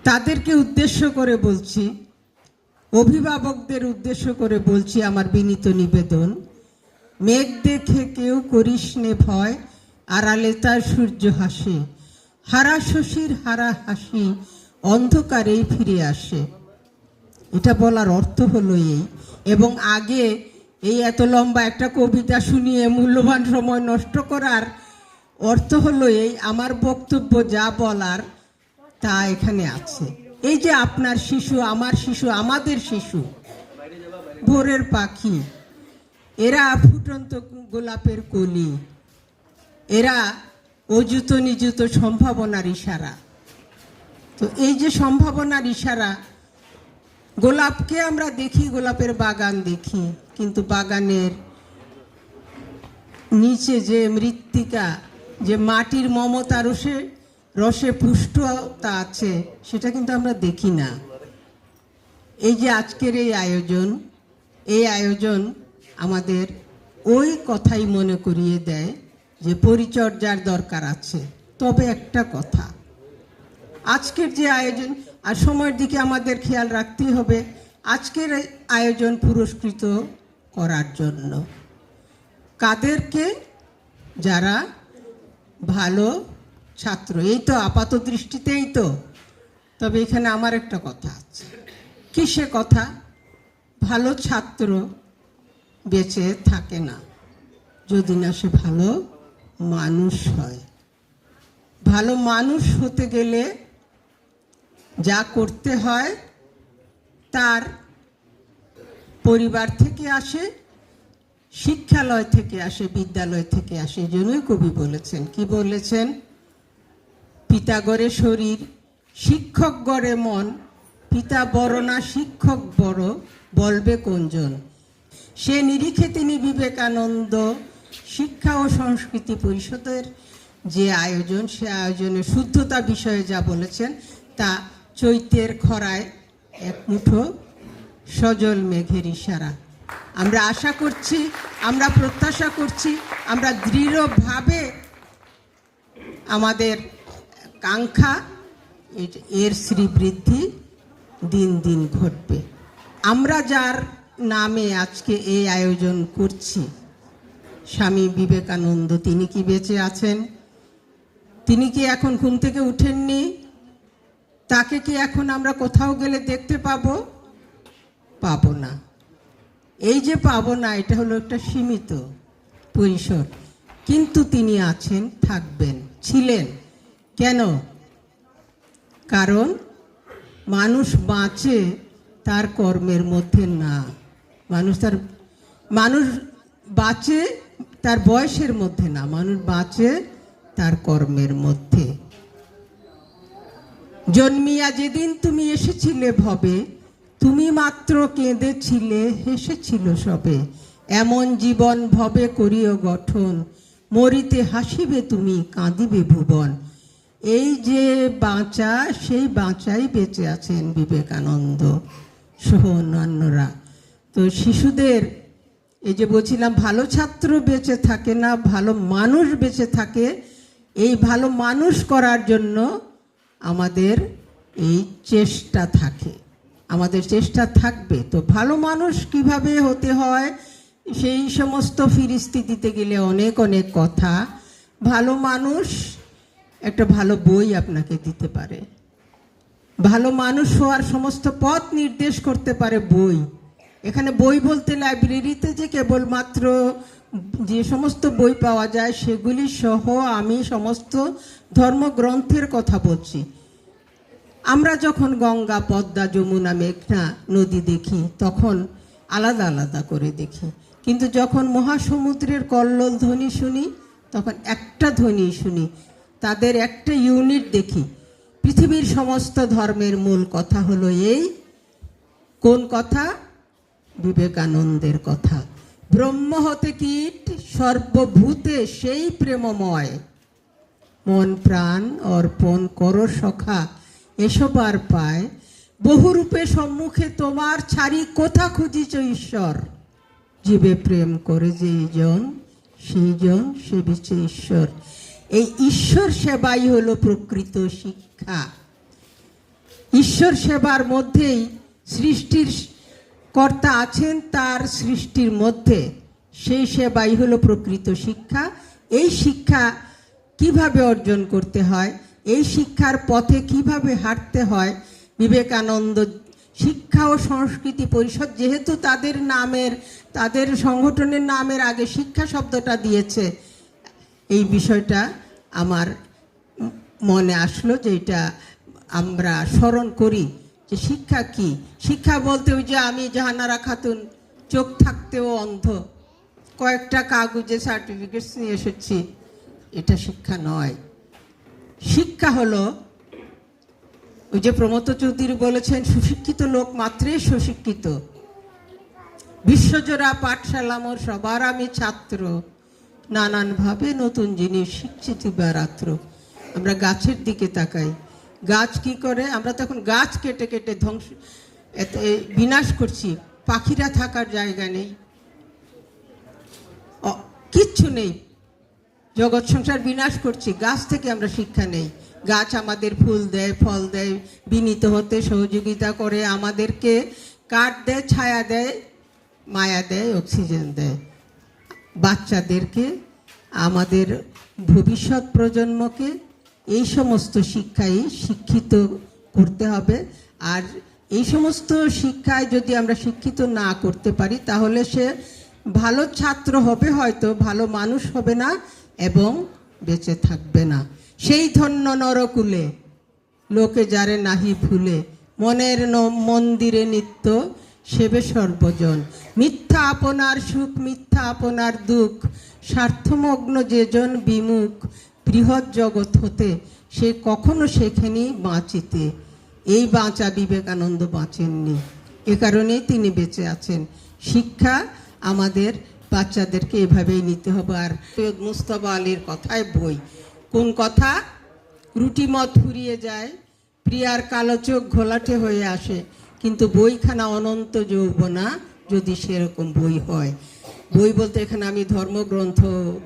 তাদেরকে উদ্দেশ্য করে বলছি, অভিভাবকদের উদ্দেশ্য করে বলছি আমার বিনীত নিবেদন, মেঘ দেখে কেউ করিস নে ভয়, আড়ালে তার সূর্য হাসে, হারা শশীর হারা হাসি অন্ধকারেই ফিরে আসে। এটা বলার অর্থ হলো এই, এবং আগে এই এত লম্বা একটা কবিতা শুনিয়ে মূল্যবান সময় নষ্ট করার অর্থ হলো এই, আমার বক্তব্য যা বলার তা এখানে আছে। এই যে আপনার শিশু, আমার শিশু, আমাদের শিশু, ভোরের পাখি, এরা ফুটন্ত গোলাপের কলি, এরা অযুত নিযুত সম্ভাবনার ইশারা। তো এই যে সম্ভাবনার ইশারা, গোলাপকে আমরা দেখি, গোলাপের বাগান দেখি, কিন্তু বাগানের নিচে যে মৃত্তিকা, যে মাটির মমতা রসে রসে পুষ্টতা আছে, সেটা কিন্তু আমরা দেখি না। এই যে আজকের এই আয়োজন আমাদের ওই কথাই মনে করিয়ে দেয় যে পরিচর্যার দরকার আছে। তবে একটা কথা, আজকের যে আয়োজন, আর সময়ের দিকে আমাদের খেয়াল রাখতেই হবে, আজকের আয়োজন পুরস্কৃত করার জন্য কাদেরকে? যারা ভালো ছাত্র। এই তো আপাত দৃষ্টিতেই তো। তবে এখানে আমার একটা কথা আছে। কি সে কথা? ভালো ছাত্র বেঁচে থাকে না যদি না সে ভালো মানুষ হয়। ভালো মানুষ হতে গেলে যা করতে হয় তার পরিবার থেকে আসে, শিক্ষালয় থেকে আসে, বিদ্যালয় থেকে আসে। এই জন্যই কবি বলেছেন, কি বলেছেন? পিতা গড়ে শরীর, শিক্ষক গড়ে মন, পিতা বড় না শিক্ষক বড়, বলবে কোনজন? সে নিরিখে তিনি বিবেকানন্দ শিক্ষা ও সংস্কৃতি পরিষদের যে আয়োজন, সে আয়োজনের শুদ্ধতা বিষয়ে যা বলেছেন তা চৈতের খরায় এক মুঠো সজল মেঘের ইশারা। আমরা আশা করছি, আমরা প্রত্যাশা করছি, আমরা দৃঢ়ভাবে আমাদের কাঙ্ক্ষা এর শ্রীবৃদ্ধি দিন দিন ঘটবে। আমরা যার নামে আজকে এই আয়োজন করছি, স্বামী বিবেকানন্দ, তিনি কি বেঁচে আছেন? তিনি কি এখন ঘুম থেকে উঠেননি? তাকে কি এখন আমরা কোথাও গেলে দেখতে পাবো? পাবো না। এই যে পাবো না, এটা হলো একটা সীমিত পরিসর, কিন্তু তিনি আছেন, থাকবেন, ছিলেন। কেন? কারণ মানুষ বাঁচে তার কর্মের মধ্যে না, মানুষ বাঁচে তার বয়সের মধ্যে না, মানুষ বাঁচে তার কর্মের মধ্যে। জন্মিয়া যেদিন তুমি এসেছিলে ভবে, তুমি মাত্র কেঁদেছিলে, হেসেছিল সবে, এমন জীবন ভবে করিও গঠন, মরিতে হাসিবে তুমি, কাঁদিবে ভুবন। এই যে বাঁচা, সেই বাঁচাই বেঁচে আছেন বিবেকানন্দ সহ অন্যান্যরা। তো শিশুদের এই যে বলছিলাম, ভালো ছাত্র বেঁচে থাকে না, ভালো মানুষ বেঁচে থাকে। এই ভালো মানুষ করার জন্য আমাদের এই চেষ্টা থাকে, আমাদের চেষ্টা থাকবে। তো ভালো মানুষ কিভাবে হতে হয় সেই সমস্ত ফিরিস্তি দিতে গেলে অনেক অনেক কথা। ভালো মানুষ একটা ভালো বই আপনাকে দিতে পারে, ভালো মানুষ হওয়ার সমস্ত পথ নির্দেশ করতে পারে বই। এখানে বই বলতে লাইব্রেরিতে যে কেবলমাত্র যে সমস্ত বই পাওয়া যায় সেগুলি সহ আমি সমস্ত ধর্মগ্রন্থের কথা বলছি। আমরা যখন গঙ্গা, পদ্মা, যমুনা, মেঘনা নদী দেখি তখন আলাদা আলাদা করে দেখি, কিন্তু যখন মহাসমুদ্রের কল্লোল ধ্বনি শুনি তখন একটা ধ্বনি শুনি, তাদের একটা ইউনিট দেখি। পৃথিবীর সমস্ত ধর্মের মূল কথা হলো এই। কোন কথা? বিবেকানন্দের কথা। ব্রহ্ম হতে কীট, সর্বভূতে সেই প্রেমময়, মন প্রাণ অর্পণ করো সখা, এসব আর পায়, বহুরূপে সম্মুখে তোমার, ছাড়ি কোথা খুঁজিছ ঈশ্বর, জীবে প্রেম করে যেই জন, সেই জন সেবিছে ঈশ্বর। এই ঈশ্বর সেবাই হলো প্রকৃত শিক্ষা। ঈশ্বর সেবার মধ্যেই সৃষ্টির কর্তা আছেন, তার সৃষ্টির মধ্যে সেই সেবাই হলো প্রকৃত শিক্ষা। এই শিক্ষা কিভাবে অর্জন করতে হয়, এই শিক্ষার পথে কিভাবে হাঁটতে হয়, বিবেকানন্দ শিক্ষা ও সংস্কৃতি পরিষদ যেহেতু তাদের সংগঠনের নামের আগে শিক্ষা শব্দটা দিয়েছে, এই বিষয়টা আমার মনে আসলো যে এটা আমরা স্মরণ করি যে শিক্ষা কি। শিক্ষা বলতে ওই যে আমি জাহানারা খাতুন চোখ থাকতেও অন্ধ, কয়েকটা কাগজে সার্টিফিকেট নিয়ে এসেছি, এটা শিক্ষা নয়। শিক্ষা হলো ওই যে প্রমথ চৌধুরী বলেছেন, সুশিক্ষিত লোক মাত্রই সুশিক্ষিত। বিশ্বজোড়া পাঠশালা মোর সবার আমি ছাত্র, নানানভাবে নতুন জিনিস শিখছি দিবারাত্র। আমরা গাছের দিকে তাকাই, গাছ কি করে? আমরা তখন গাছ কেটে কেটে বিনাশ করছি, পাখিরা থাকার জায়গা নেই, কিচ্ছু নেই, জগৎ সংসার বিনাশ করছি, গাছ থেকে আমরা শিক্ষা নেই। গাছ আমাদের ফুল দেয়, ফল দেয়, বিনীত হতে সহযোগিতা করে, আমাদেরকে কাঠ দেয়, ছায়া দেয়, মায়া দেয়, অক্সিজেন দেয়। বাচ্চাদেরকে, আমাদের ভবিষ্যৎ প্রজন্মকে এই সমস্ত শিক্ষাই শিক্ষিত করতে হবে। আর এই সমস্ত শিক্ষায় যদি আমরা শিক্ষিত না করতে পারি, তাহলে সে ভালো ছাত্র হবে, হয়তো ভালো মানুষ হবে না এবং বেঁচে থাকবে না। সেই ধন্য নরকুলে লোকে যারে নাহি ভুলে, মনের মন্দিরে নিত্য সেবে সর্বজন। মিথ্যা আপনার সুখ, মিথ্যা আপনার দুঃখ, স্বার্থমগ্ন যেজন বিমুখ, বৃহৎ জগৎ হতে সে কখনো সেখানেই বাঁচিতে। এই বাঁচা বিবেকানন্দ বাঁচেননি, এ কারণেই তিনি বেঁচে আছেন। শিক্ষা আমাদের বাচ্চাদেরকে এভাবেই নিতে হবে। আর সৈয়দ মুস্তফা আলীর কথায় বই, কোন কথা? রুটি মত ফুরিয়ে যায়, প্রিয়ার কালো চোখ ঘোলাটে হয়ে আসে, কিন্তু বইখানা অনন্ত যৌবনা যদি সেরকম বই হয়। বই বলতে এখানে আমি ধর্মগ্রন্থ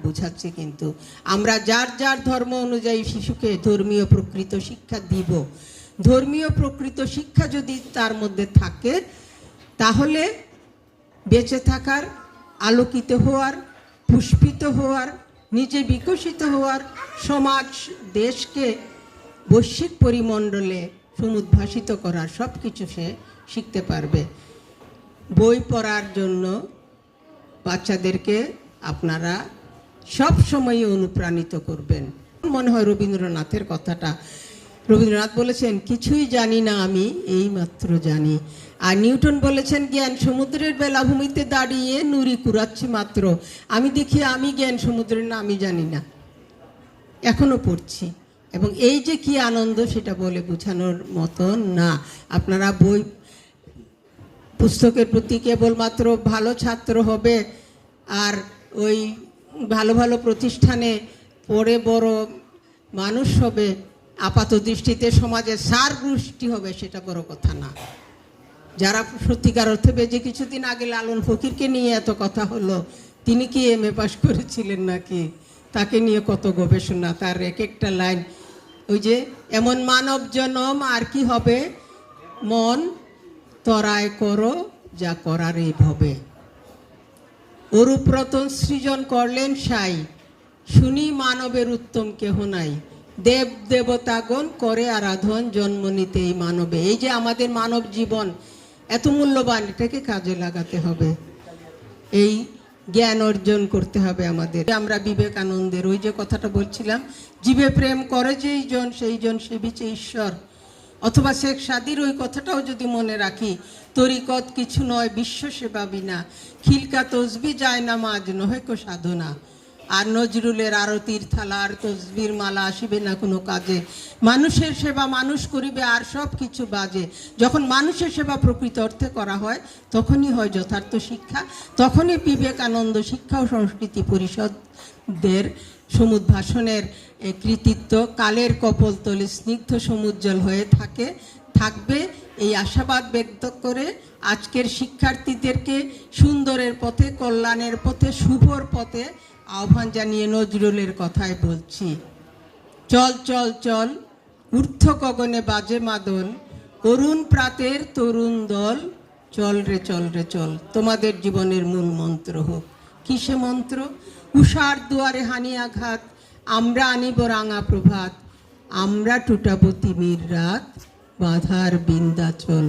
বুঝাচ্ছি, কিন্তু আমরা যার যার ধর্ম অনুযায়ী শিশুকে ধর্মীয় প্রকৃত শিক্ষা দিব। ধর্মীয় প্রকৃত শিক্ষা যদি তার মধ্যে থাকে, তাহলে বেঁচে থাকার, আলোকিত হওয়ার, পুষ্পিত হওয়ার, নিজে বিকশিত হওয়ার, সমাজ দেশকে বৈশ্বিক পরিমণ্ডলে সমুদ্ভাসিত করার সব কিছু সে শিখতে পারবে। বই পড়ার জন্য বাচ্চাদেরকে আপনারা সব সময় অনুপ্রাণিত করবেন। মনে হয় রবীন্দ্রনাথের কথাটা, রবীন্দ্রনাথ বলেছেন, কিছুই জানি না আমি, এই মাত্র জানি। আর নিউটন বলেছেন, জ্ঞান সমুদ্রের বেলাভূমিতে দাঁড়িয়ে নুড়ি কুড়াচ্ছি মাত্র। আমি দেখি আমি জ্ঞান সমুদ্রের না, আমি জানি না, এখনো পড়ছি। এবং এই যে কি আনন্দ, সেটা বলে বোঝানোর মতন না। আপনারা বই পুস্তকের প্রতি কেবলমাত্র ভালো ছাত্র হবে আর ওই ভালো ভালো প্রতিষ্ঠানে পড়ে বড় মানুষ হবে, আপাত দৃষ্টিতে সমাজে সার গোষ্ঠী হবে, সেটা বড় কথা না। যারা সত্যিকার অর্থে বেজে, কিছুদিন আগে লালন ফকিরকে নিয়ে এত কথা হলো, তিনি কি MA পাস করেছিলেন নাকি? তাকে নিয়ে কত গবেষণা, তার এক একটা লাইন, ওই যে এমন মানব জনম আর কি হবে, মন তরায় করো যা করার এই ভবে। অরূপ রতন সৃজন করলেন সাই, শুনি মানবের উত্তম কেহ নাই। দেব দেবতাগণ করে আরাধন, জন্ম নিতে এই মানবে। এই যে আমাদের মানব জীবন এত মূল্যবান, এটাকে কাজে লাগাতে হবে, এই জ্ঞান অর্জন করতে হবে আমাদের। আমরা বিবেকানন্দের ওই যে কথাটা বলছিলাম, জীবে প্রেম করে যেই জন সেই জন সেবিছে ঈশ্বর, অথবা শেখ সাদির ওই কথাটাও যদি মনে রাখি, তরিকত কিছু নয় বিশ্ব সেবা বিনা, খিলকা তসবি যায় না মাঝ নহে কো সাধনা। আর নজরুলের আরতির থালা আর তসবির মালা আসিবে না কোনো কাজে, মানুষের সেবা মানুষ করিবে আর সব কিছু বাজে। যখন মানুষের সেবা প্রকৃত অর্থে করা হয়, তখনই হয় যথার্থ শিক্ষা, তখনই বিবেকানন্দ শিক্ষা ও সংস্কৃতি পরিষদের সমুদ্ভাসনের কৃতিত্ব কালের কপোলতলে স্নিগ্ধ সমুজ্জ্বল হয়ে থাকবে। এই আশাবাদ ব্যক্ত করে আজকের শিক্ষার্থীদেরকে সুন্দরের পথে, কল্যাণের পথে, শুভর পথে আহ্বান জানিয়ে নজরুলের কথায় বলছি, চল চল চল ঊর্ধ্ব গগনে বাজে মাদল, অরুণ প্রাতের তরুণ দল, চল রে চল রে চল, তোমাদের জীবনের মূল মন্ত্র হোক। কিসে মন্ত্র? উষার দুয়ারে হানি আঘাত, আমরা আনিব রাঙা প্রভাত, আমরা টুটাবো তিমির রাত, বাঁধার বিন্দাচল।